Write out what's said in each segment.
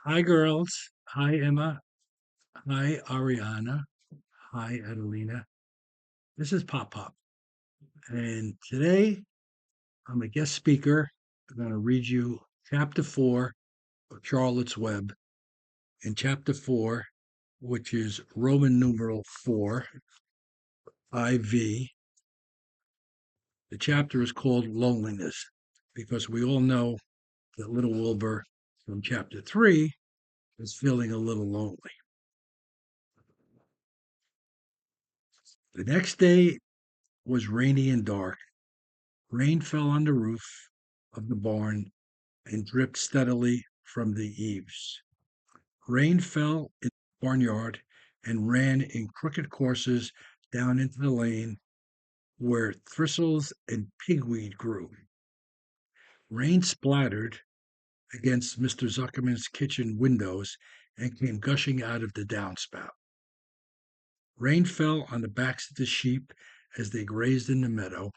Hi, girls. Hi, Emma. Hi, Ariana. Hi, Adelina. This is Pop Pop. And today I'm a guest speaker. I'm going to read you chapter 4 of Charlotte's Web. In chapter 4, which is Roman numeral 4, IV, the chapter is called Loneliness because we all know that little Wilbur from chapter 3 is feeling a little lonely. The next day was rainy and dark. Rain fell on the roof of the barn and dripped steadily from the eaves. Rain fell in the barnyard and ran in crooked courses down into the lane where thistles and pigweed grew. Rain splattered against Mr. Zuckerman's kitchen windows and came gushing out of the downspout. Rain fell on the backs of the sheep as they grazed in the meadow.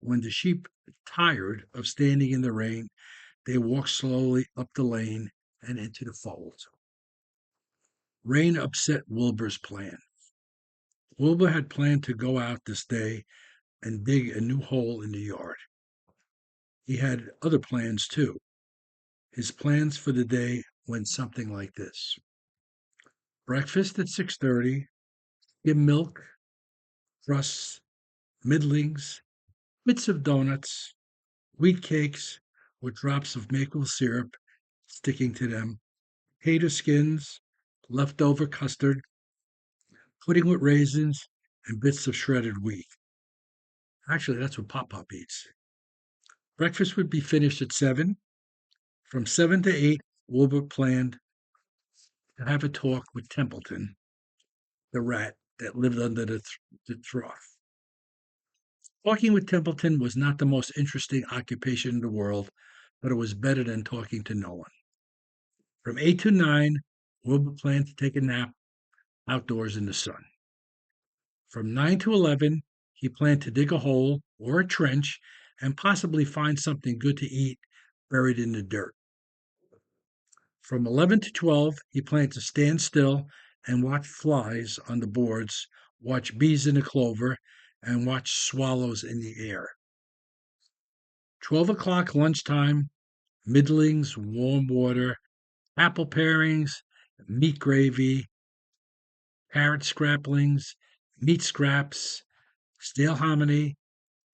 When the sheep, tired of standing in the rain, they walked slowly up the lane and into the fold. Rain upset Wilbur's plan. Wilbur had planned to go out this day and dig a new hole in the yard. He had other plans too. His plans for the day went something like this: breakfast at 6:30, skim milk, crusts, middlings, bits of donuts, wheat cakes with drops of maple syrup sticking to them, potato skins, leftover custard, pudding with raisins, and bits of shredded wheat. Actually, that's what Pop Pop eats. Breakfast would be finished at 7. From 7 to 8, Wilbur planned to have a talk with Templeton, the rat that lived under the trough. Talking with Templeton was not the most interesting occupation in the world, but it was better than talking to no one. From 8 to 9, Wilbur planned to take a nap outdoors in the sun. From 9 to 11, he planned to dig a hole or a trench and possibly find something good to eat buried in the dirt. From 11 to 12, he planned to stand still and watch flies on the boards, watch bees in the clover, and watch swallows in the air. 12 o'clock lunchtime, middlings, warm water, apple parings, meat gravy, carrot scraplings, meat scraps, stale hominy,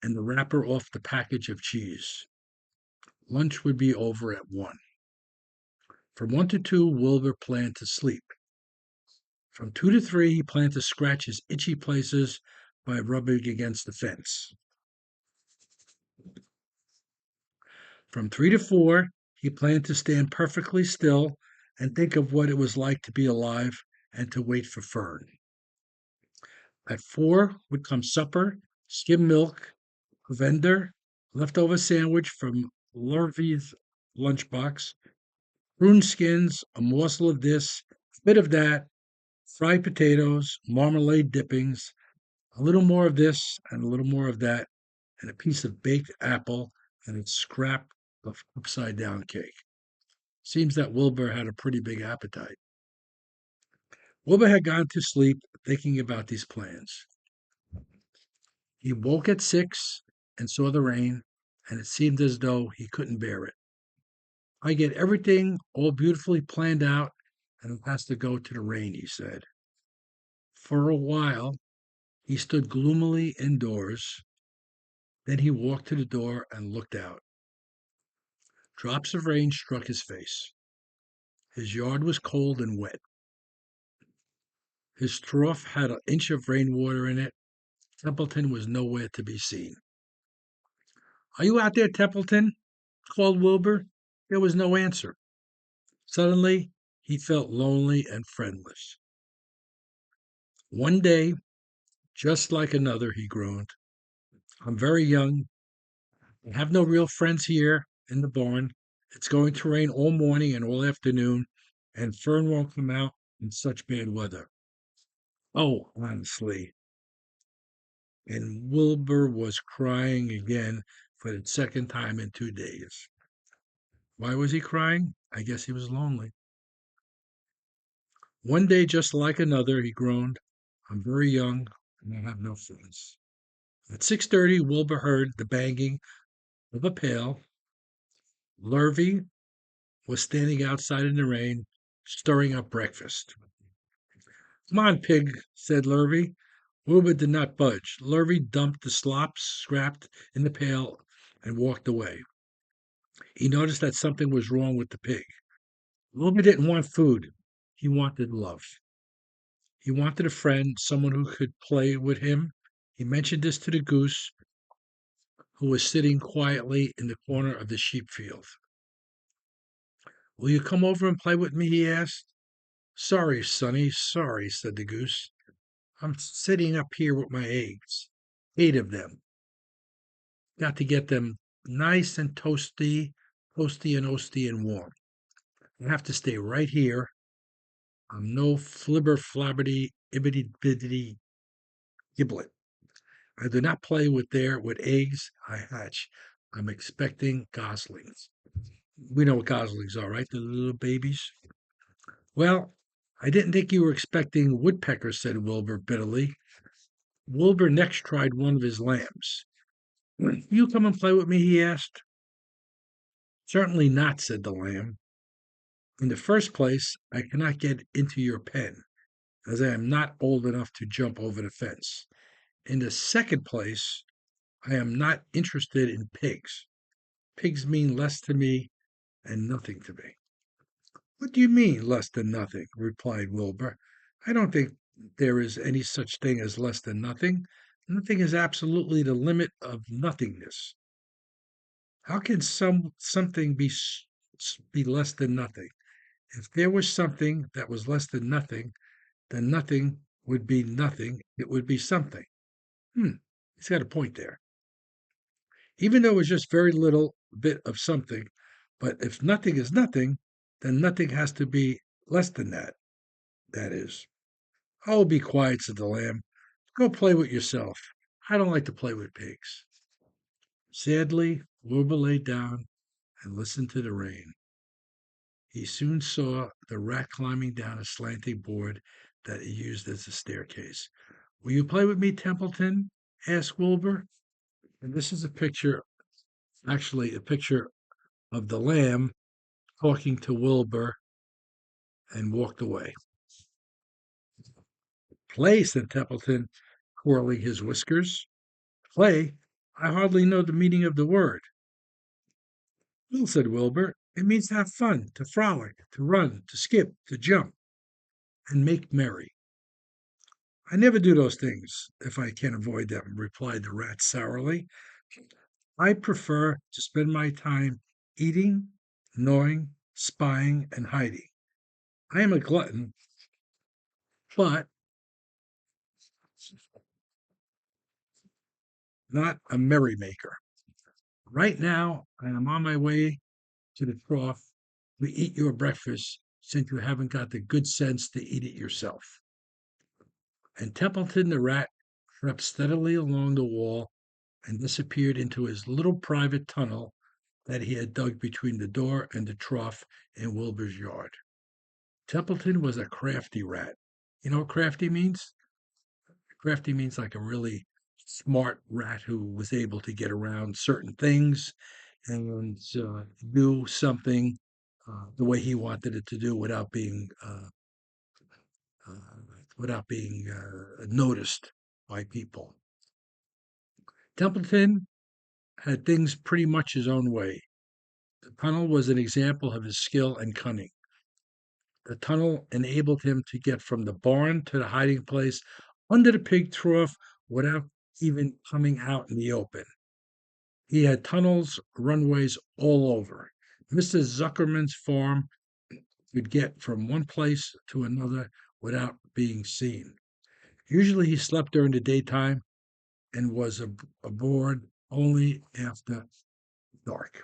and the wrapper off the package of cheese. Lunch would be over at 1. From 1 to 2, Wilbur planned to sleep. From 2 to 3, he planned to scratch his itchy places by rubbing against the fence. From 3 to 4, he planned to stand perfectly still and think of what it was like to be alive and to wait for Fern. At 4 would come supper, skim milk, a vendor, leftover sandwich from Lurvy's lunchbox, prune skins, a morsel of this, a bit of that, fried potatoes, marmalade dippings, a little more of this and a little more of that, and a piece of baked apple and a scrap of upside down cake. Seems that Wilbur had a pretty big appetite. Wilbur had gone to sleep thinking about these plans. He woke at 6 and saw the rain, and it seemed as though he couldn't bear it. I get everything all beautifully planned out, and it has to go to the rain, he said. For a while, he stood gloomily indoors. Then he walked to the door and looked out. Drops of rain struck his face. His yard was cold and wet. His trough had an inch of rainwater in it. Templeton was nowhere to be seen. "Are you out there, Templeton?" called Wilbur. There was no answer. Suddenly, he felt lonely and friendless. "One day, just like another," he groaned. "I'm very young. I have no real friends here in the barn. It's going to rain all morning and all afternoon, and Fern won't come out in such bad weather. Oh, honestly." And Wilbur was crying again for the second time in 2 days. Why was he crying? I guess he was lonely. One day just like another, he groaned. I'm very young and I have no friends. At 6:30, Wilbur heard the banging of a pail. Lurvy was standing outside in the rain, stirring up breakfast. Come on, pig, said Lurvy. Wilbur did not budge. Lurvy dumped the slop scrapped in the pail and walked away. He noticed that something was wrong with the pig. Wilbur didn't want food. He wanted love. He wanted a friend, someone who could play with him. He mentioned this to the goose, who was sitting quietly in the corner of the sheep field. Will you come over and play with me? He asked. Sorry, Sonny, sorry, said the goose. I'm sitting up here with my eggs. 8 of them. Got to get them nice and toasty, toasty and warm. I have to stay right here. I'm no flibber flabberty ibbity biddity giblet. I do not play with eggs I hatch. I'm expecting goslings. We know what goslings are, right? The little babies. Well, I didn't think you were expecting woodpeckers, said Wilbur bitterly. Wilbur next tried one of his lambs. Will you come and play with me? He asked. Certainly not, said the lamb. In the first place, I cannot get into your pen, as I am not old enough to jump over the fence. In the second place, I am not interested in pigs. Pigs mean less to me and nothing to me. What do you mean, less than nothing? Replied Wilbur. I don't think there is any such thing as less than nothing. Nothing is absolutely the limit of nothingness. How can something be less than nothing? If there was something that was less than nothing, then nothing would be nothing. It would be something. He's got a point there. Even though it's just very little bit of something, but if nothing is nothing, then nothing has to be less than that. That is. Oh, be quiet, said the lamb. Go play with yourself. I don't like to play with pigs. Sadly, Wilbur lay down and listened to the rain. He soon saw the rat climbing down a slanting board that he used as a staircase. Will you play with me, Templeton? Asked Wilbur. And this is actually a picture of the lamb talking to Wilbur and walked away. Play, said Templeton, twirling his whiskers. Play? I hardly know the meaning of the word. Well, said Wilbur, it means to have fun, to frolic, to run, to skip, to jump, and make merry. I never do those things if I can avoid them, replied the rat sourly. I prefer to spend my time eating, gnawing, spying, and hiding. I am a glutton, but not a merrymaker. Right now, I am on my way to the trough to eat your breakfast since you haven't got the good sense to eat it yourself. And Templeton the rat crept steadily along the wall and disappeared into his little private tunnel that he had dug between the door and the trough in Wilbur's yard. Templeton was a crafty rat. You know what crafty means? Crafty means like a really smart rat who was able to get around certain things and do something the way he wanted it to do without being noticed by people. Templeton had things pretty much his own way. The tunnel was an example of his skill and cunning. The tunnel enabled him to get from the barn to the hiding place under the pig trough without even coming out in the open. He had tunnels, runways all over. Mr. Zuckerman's farm could get from one place to another without being seen. Usually he slept during the daytime and was aboard only after dark.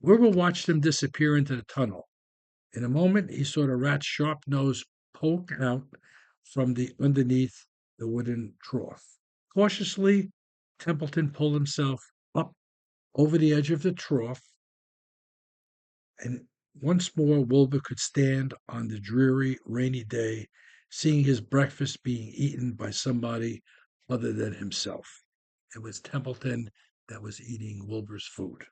Wilbur watched him disappear into the tunnel. In a moment, he saw the rat's sharp nose poke out from underneath the wooden trough. Cautiously, Templeton pulled himself up over the edge of the trough and Once more, Wilbur could stand on the dreary, rainy day, seeing his breakfast being eaten by somebody other than himself. It was Templeton that was eating Wilbur's food.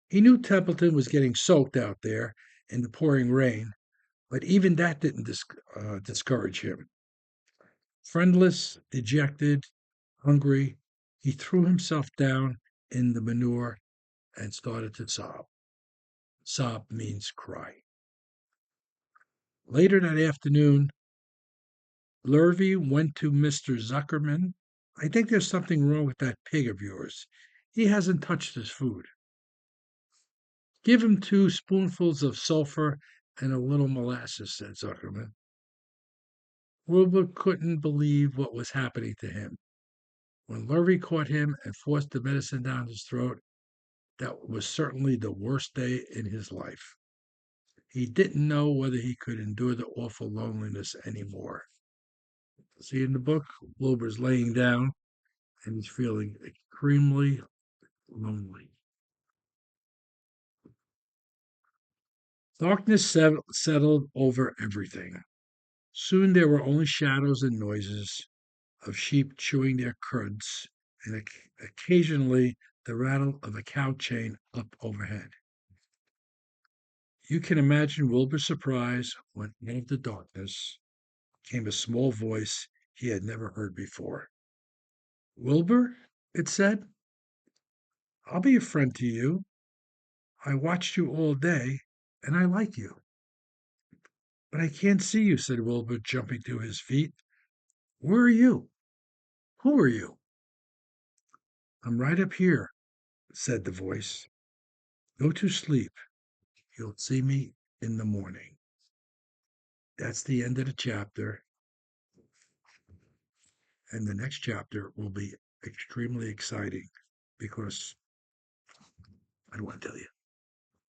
He knew Templeton was getting soaked out there in the pouring rain, but even that didn't discourage him. Friendless, dejected, hungry, he threw himself down in the manure and started to sob. Sob means cry. Later that afternoon, Lurvy went to Mr. Zuckerman. I think there's something wrong with that pig of yours. He hasn't touched his food. Give him 2 spoonfuls of sulfur and a little molasses, said Zuckerman. Wilbur couldn't believe what was happening to him. When Lurvy caught him and forced the medicine down his throat, that was certainly the worst day in his life. He didn't know whether he could endure the awful loneliness anymore. See, in the book, Wilbur's laying down and he's feeling extremely lonely. Darkness settled over everything. Soon there were only shadows and noises of sheep chewing their cuds, and occasionally the rattle of a cow chain up overhead. You can imagine Wilbur's surprise when out of the darkness came a small voice he had never heard before. Wilbur, it said, I'll be a friend to you. I watched you all day, and I like you. But I can't see you, said Wilbur, jumping to his feet. Where are you? Who are you? I'm right up here, said the voice. Go to sleep. You'll see me in the morning. That's the end of the chapter. And the next chapter will be extremely exciting because I don't want to tell you.